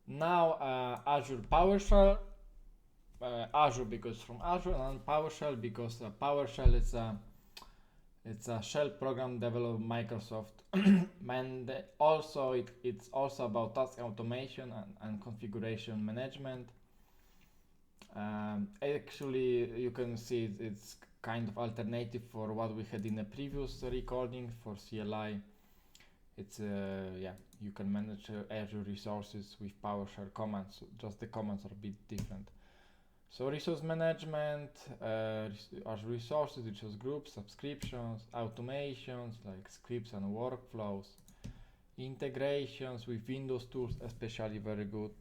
Now Azure PowerShell, Azure because from Azure, and PowerShell because PowerShell is it's a shell program developed Microsoft, and also it's also about task automation and configuration management. Actually, you can see it's kind of alternative for what we had in the previous recording for CLI. It's yeah, you can manage Azure resources with PowerShell commands. Just the commands are a bit different. So resource management, Azure resources, resource groups, subscriptions, automations like scripts and workflows, integrations with Windows tools, especially very good,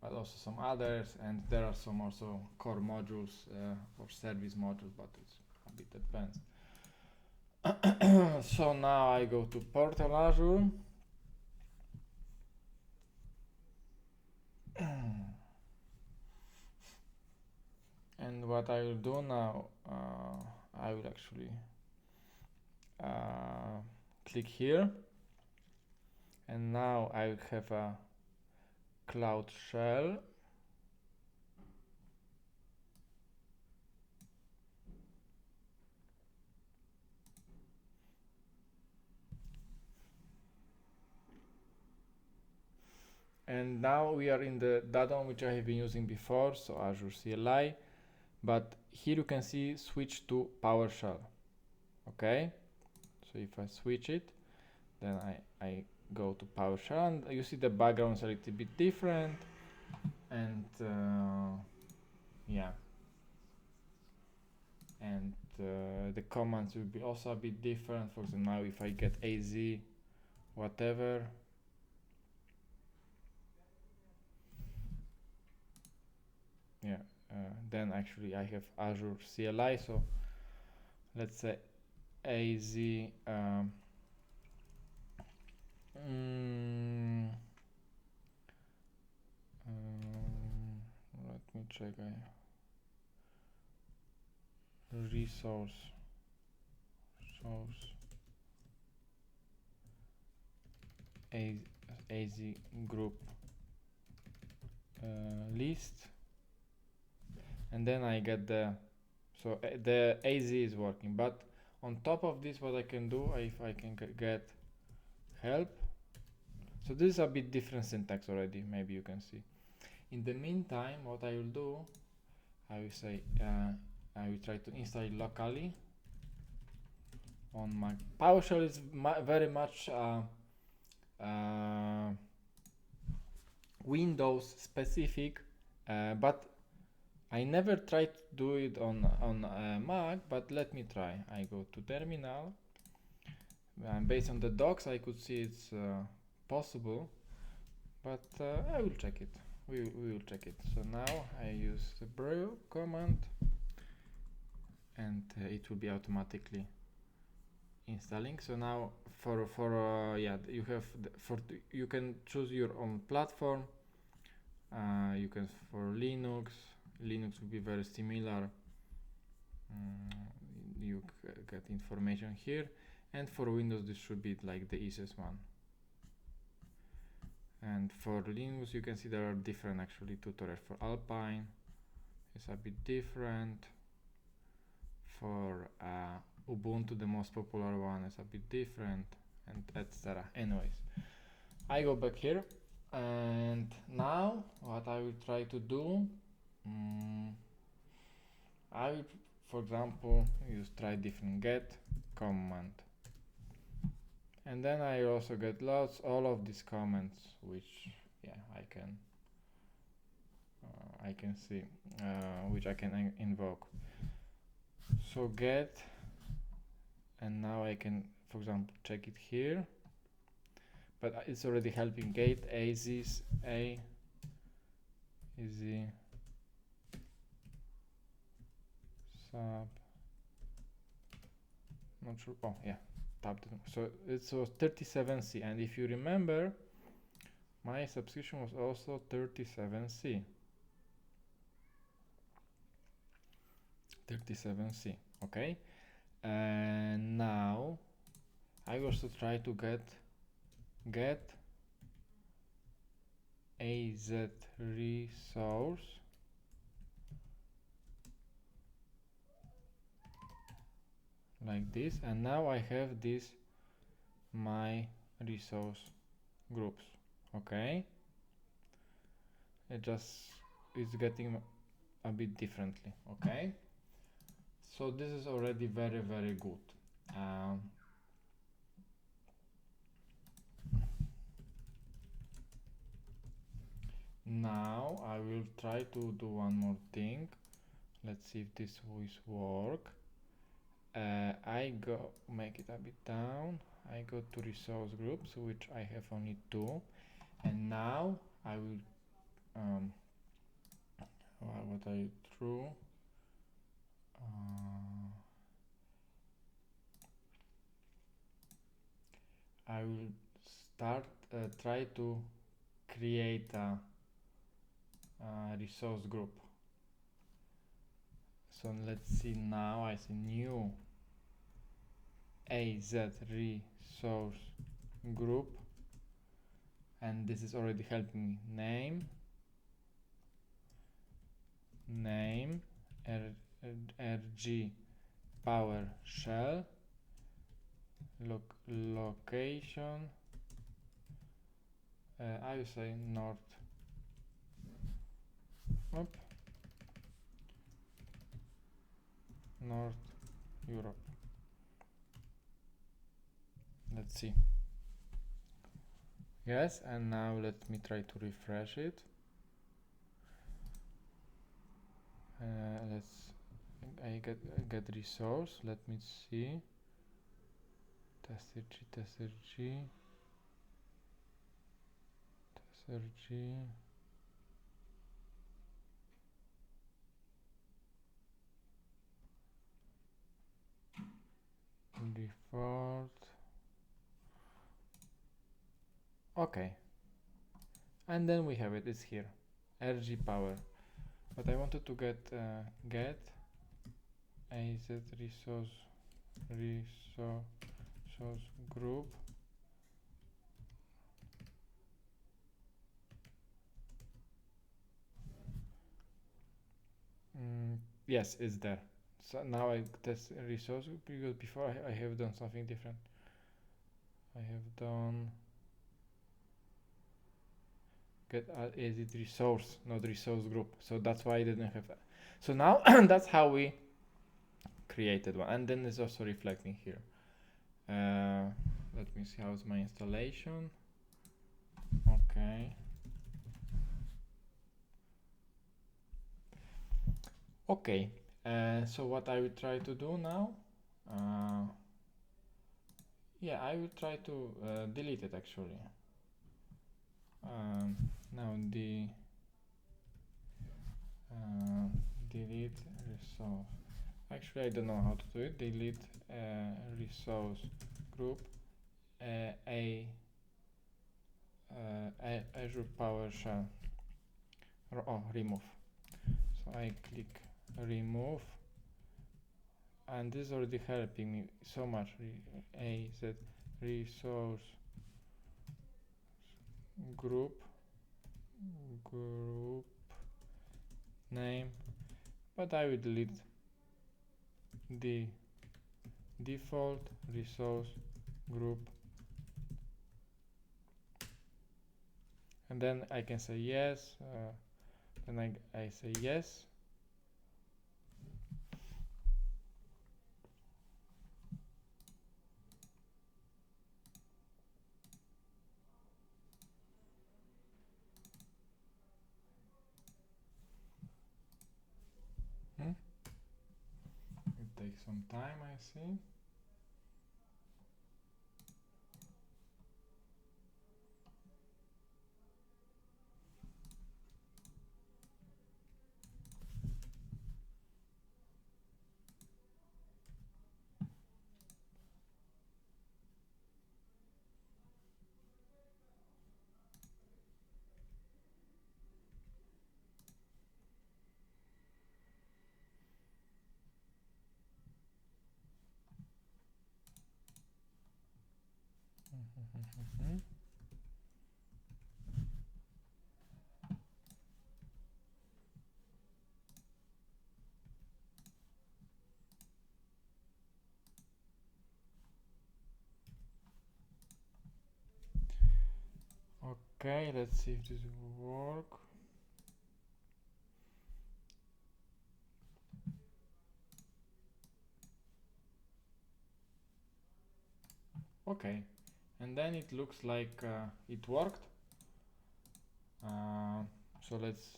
but also some others, and there are some also core modules or service modules, but it's a bit advanced. So now I go to Portal Azure. And what I will do now, I will actually click here, and now I will have a Cloud Shell. And now we are in that one which I have been using before, so Azure CLI. But here you can see switch to PowerShell. Okay, so if I switch it, then I go to PowerShell, and you see the backgrounds are a little bit different, and yeah, and the commands will be also a bit different. For example, now if I get AZ whatever, yeah, then actually I have Azure CLI. So let's say AZ let me check. Resource AZ group list, and then I get the AZ is working. But on top of this, what I can do, if I can get help, so this is a bit different syntax already, maybe you can see. In the meantime, what I will do, I will say I will try to install it locally on my PowerShell. Is very much Windows specific, but I never tried to do it on Mac, but let me try. I go to terminal, and based on the docs I could see it's possible, but I will check it. We will check it. So now I use the brew command, and it will be automatically installing. So now for yeah, you have you can choose your own platform. You can for Linux will be very similar. You get information here, and for Windows this should be like the easiest one. And for Linux you can see there are different actually tutorials. For Alpine it's a bit different. For Ubuntu, the most popular one, is a bit different, and etc. Anyways, I go back here, and now what I will try to do, I will, for example, try different get command, and then I also get all of these comments, which yeah I can see, which I can invoke. So get, and now I can, for example, check it here, but it's already helping. Get AZ sub, not sure. Oh yeah, tabbed. So it was 37C, and if you remember, my subscription was also 37C. 37C. Okay, and now I also try to get AZ resource like this, and now I have this my resource groups. Okay, it's getting a bit differently. Okay, so this is already very good. Now I will try to do one more thing. Let's see if this will work. I go make it a bit down. I go to resource groups, which I have only 2, and now I will what I drew. I will start try to create a resource group. So let's see, now I see new AZ resource group, and this is already helping me. Name RG PowerShell, location, I will say North Europe. Let's see. Yes, and now let me try to refresh it. I get resource. Let me see. Tester G. Default. Okay, and then we have it's here, RG Power. But I wanted to get AZ resource group. Yes, it's there. So now I test resource, because before I have done something different. I have done get AZ resource, not resource group. So that's why I didn't have that. So now that's how we created one, and then it's also reflecting here. Let me see how's my installation. Okay, so what I will try to do now, yeah, I will try to delete it actually. Now delete resource. Actually, I don't know how to do it. Delete resource group Azure PowerShell. Remove. So I click remove, and this is already helping me so much. AZ resource group name, but I will delete the default resource group, and then I can say yes. Then I say yes. It takes some time, I see. Okay, let's see if this will work. Okay, and then it looks like it worked. So let's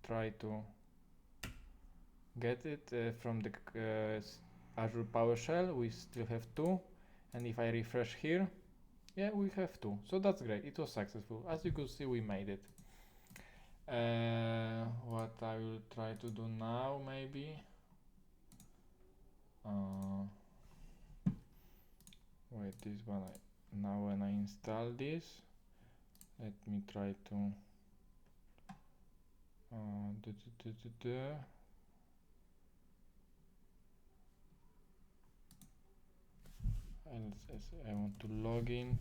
try to get it from the Azure PowerShell. We still have 2, and if I refresh here, yeah, we have 2. So that's great. It was successful. As you could see, we made it. What I will try to do now, maybe. Wait, this one. Now when I install this, let me try to. I want to log in.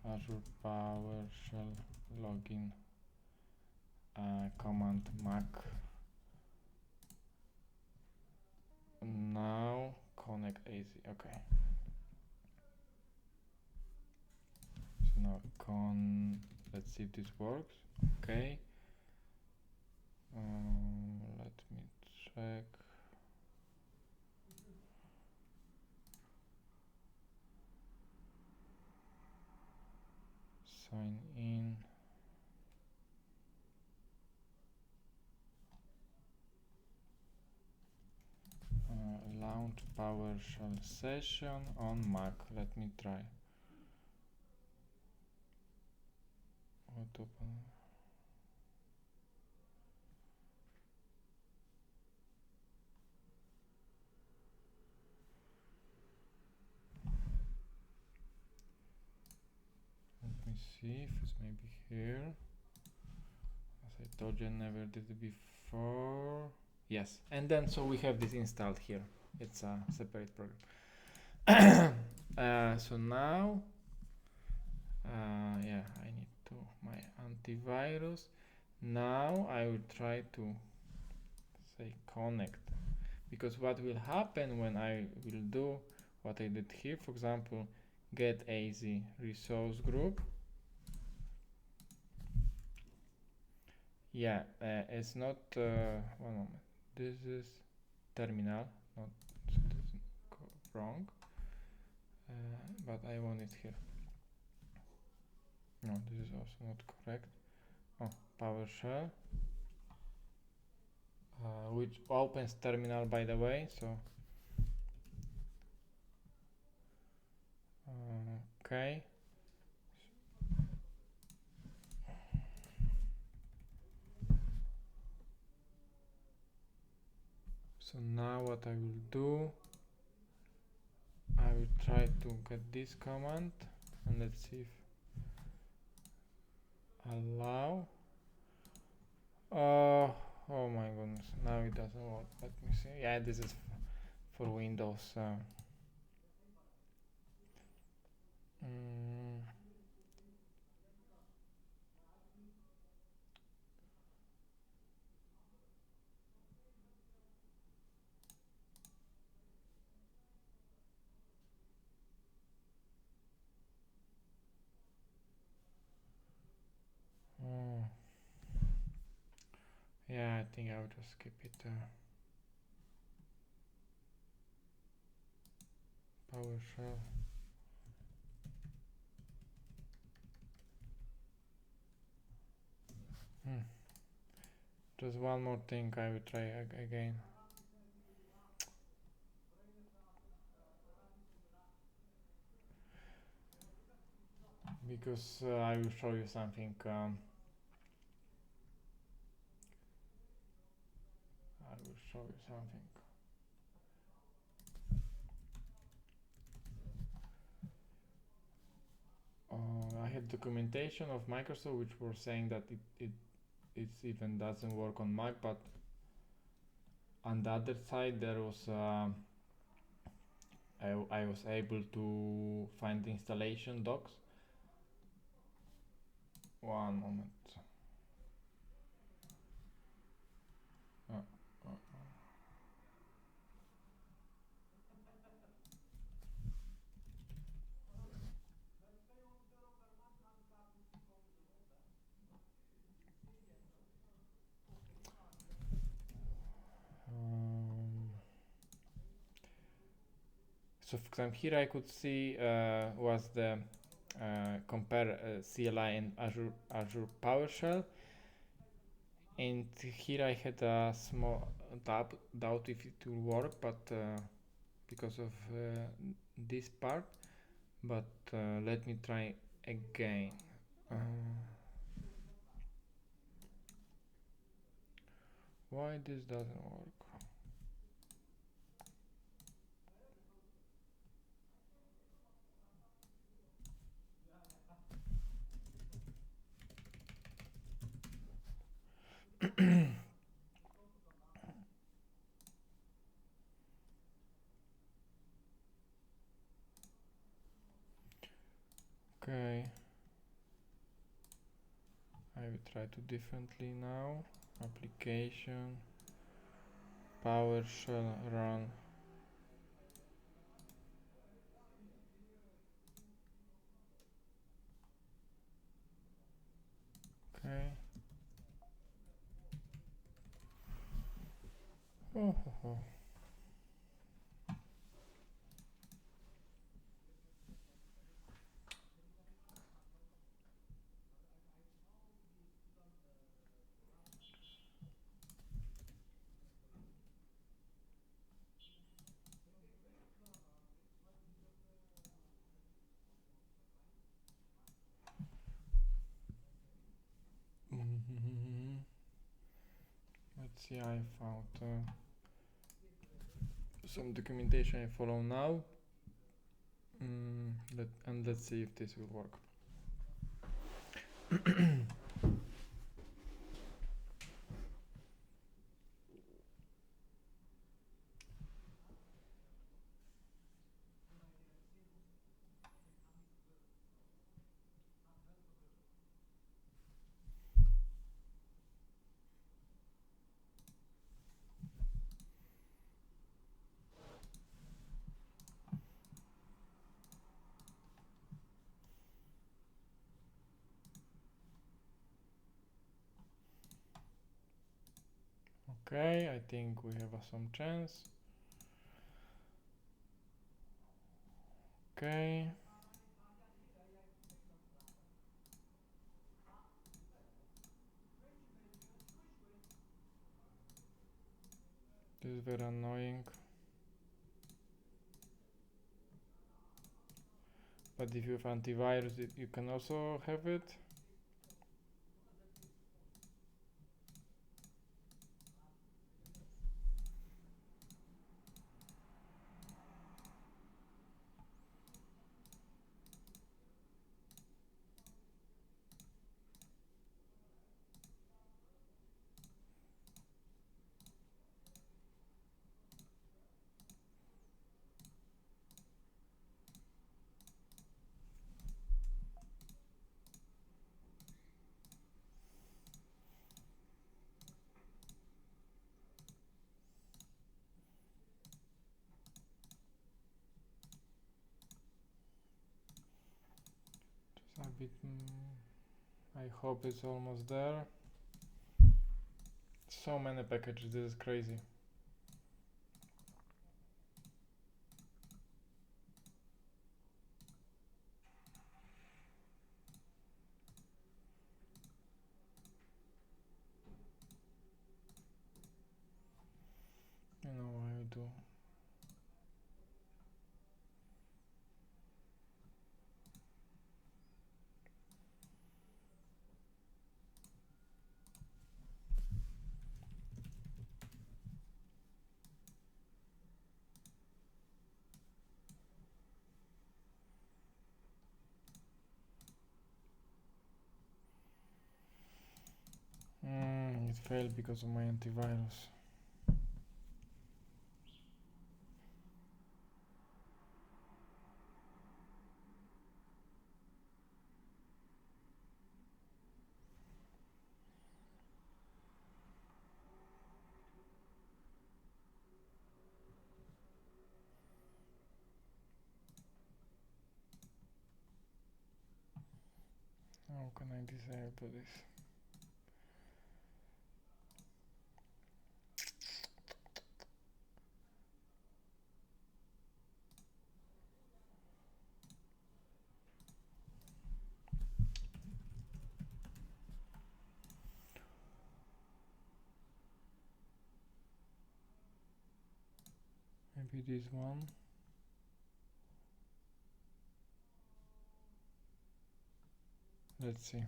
Azure PowerShell login command Mac. Now connect AZ. Okay. So now let's see if this works. Okay. Let me check. Sign in. Launch PowerShell session on Mac. Let me try. What open? Let me see if it's maybe here. As I told you, I never did it before. Yes, and then so we have this installed here. It's a separate program. So now, yeah, I need to my antivirus. Now I will try to say connect, because what will happen when I will do what I did here, for example, get AZ resource group. Yeah, it's not one moment. This is terminal, not so this is wrong, but I want it here. No, this is also not correct. Oh, PowerShell, which opens terminal, by the way. So okay. So now what I will do, I will try to get this command, and let's see if allow. Oh my goodness, now it doesn't work. Let me see. Yeah, this is for Windows. Yeah, I think I will just skip it. PowerShell. Just one more thing, I will try again. Because I will show you something. I will show you something. I have documentation of Microsoft which were saying that it even doesn't work on Mac, but on the other side there was I was able to find the installation docs. One moment. So for example, here I could see was the compare CLI and Azure PowerShell, and here I had a small doubt if it will work, but because of this part. But let me try again. Why this doesn't work? Okay, I will try to differently now. Application, PowerShell run. Okay. Oh, ho, ho. Let's see, I found some documentation I follow now. Let's see if this will work. Okay, I think we have some chance. Okay. This is very annoying. But if you have antivirus, you can also have it. Just a bit. I hope it's almost there. So many packages, this is crazy. You know what I do. It failed because of my antivirus. How can I disable this? maybe this one. Let's see.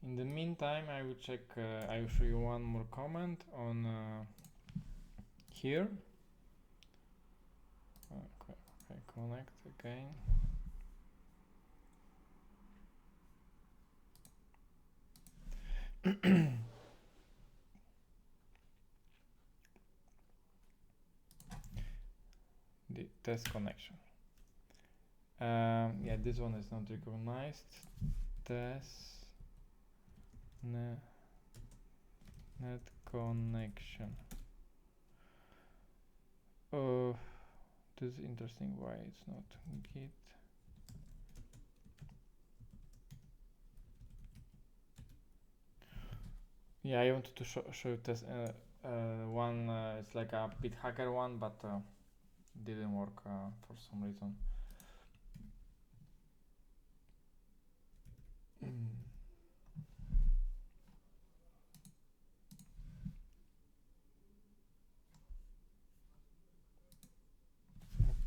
In the meantime, I will check, I will show you one more comment on here. Okay, connect again. The test connection. Yeah, this one is not recognized. Test net connection. Oh, this is interesting. Why it's not git? Yeah, I wanted to show test one. It's like a bit hacker one, but didn't work for some reason.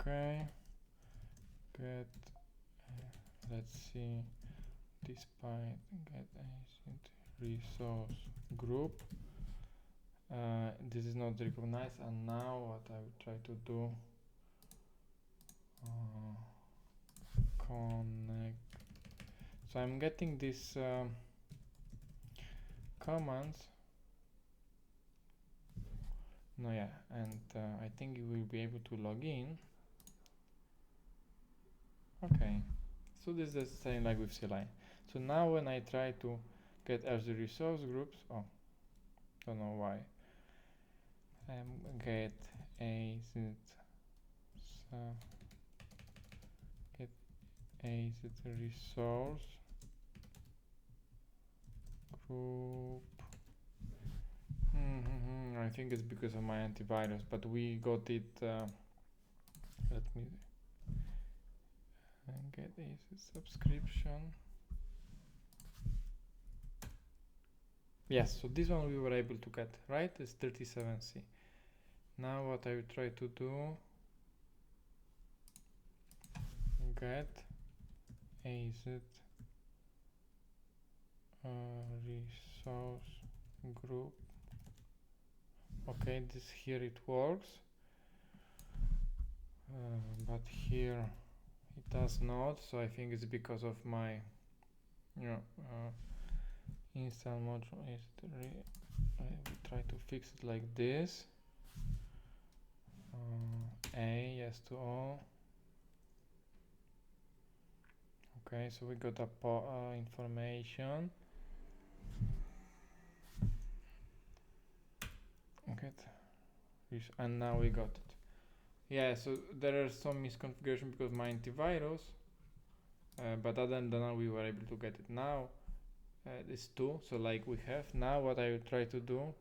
Okay, get let's see, despite get a resource group. This is not recognized, and now what I will try to do, connect. So I'm getting this commands. No, yeah, and I think you will be able to log in. Okay, so this is the same like with CLI. So now when I try to get Azure resource groups, oh, don't know why. Get AZ, get AZ resource group. I think it's because of my antivirus, but we got it. Let me get AZ subscription. Yes, so this one we were able to get, right? It's 37C. Now what I will try to do, get AZ resource group. Okay, this here it works, but here it does not. So I think it's because of my, install module is I will try to fix it like this. A, yes to all. Okay, so we got a information. Okay, and now we got it. Yeah, so there are some misconfiguration because my antivirus, but other than that, we were able to get it. Now it's 2, so like we have. Now what I will try to do,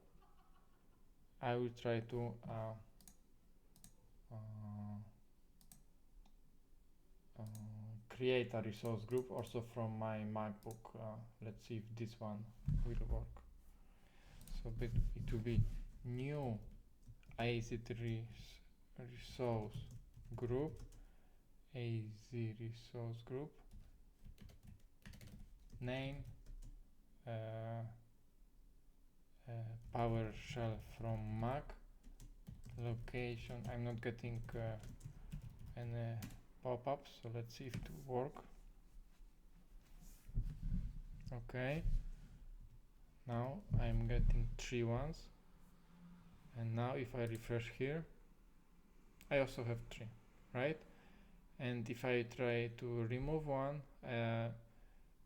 I will try to create a resource group also from my MacBook. Let's see if this one will work. So it will be new AZ resource group, AZ resource group, name PowerShell from Mac, location. I'm not getting any pop-ups, so let's see if it will work. Okay, now I'm getting 3 ones, and now if I refresh here, I also have 3, right? And if I try to remove one, yeah,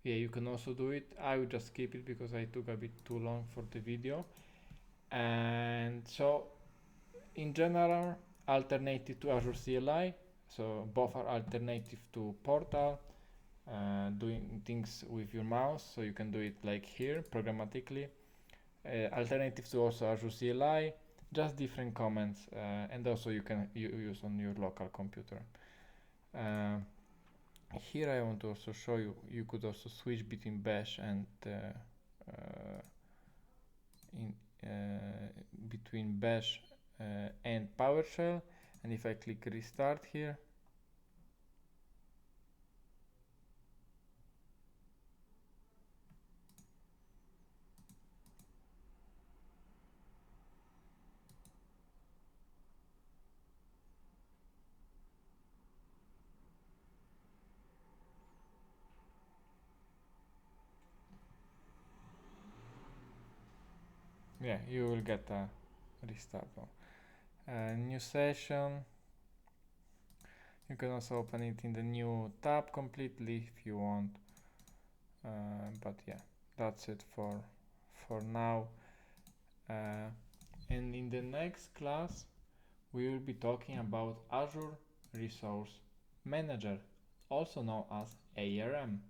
you can also do it. I will just skip it because I took a bit too long for the video. And so in general, alternative to Azure CLI, So both are alternative to Portal, doing things with your mouse, so you can do it like here programmatically. Alternative to also Azure CLI, just different commands, and also you can use on your local computer. Here I want to also show you, you could also switch between Bash and between Bash and PowerShell. And if I click restart here, yeah, you will get a restart. New session. You can also open it in the new tab completely if you want. But yeah, that's it for now. And in the next class, we will be talking about Azure Resource Manager, also known as ARM.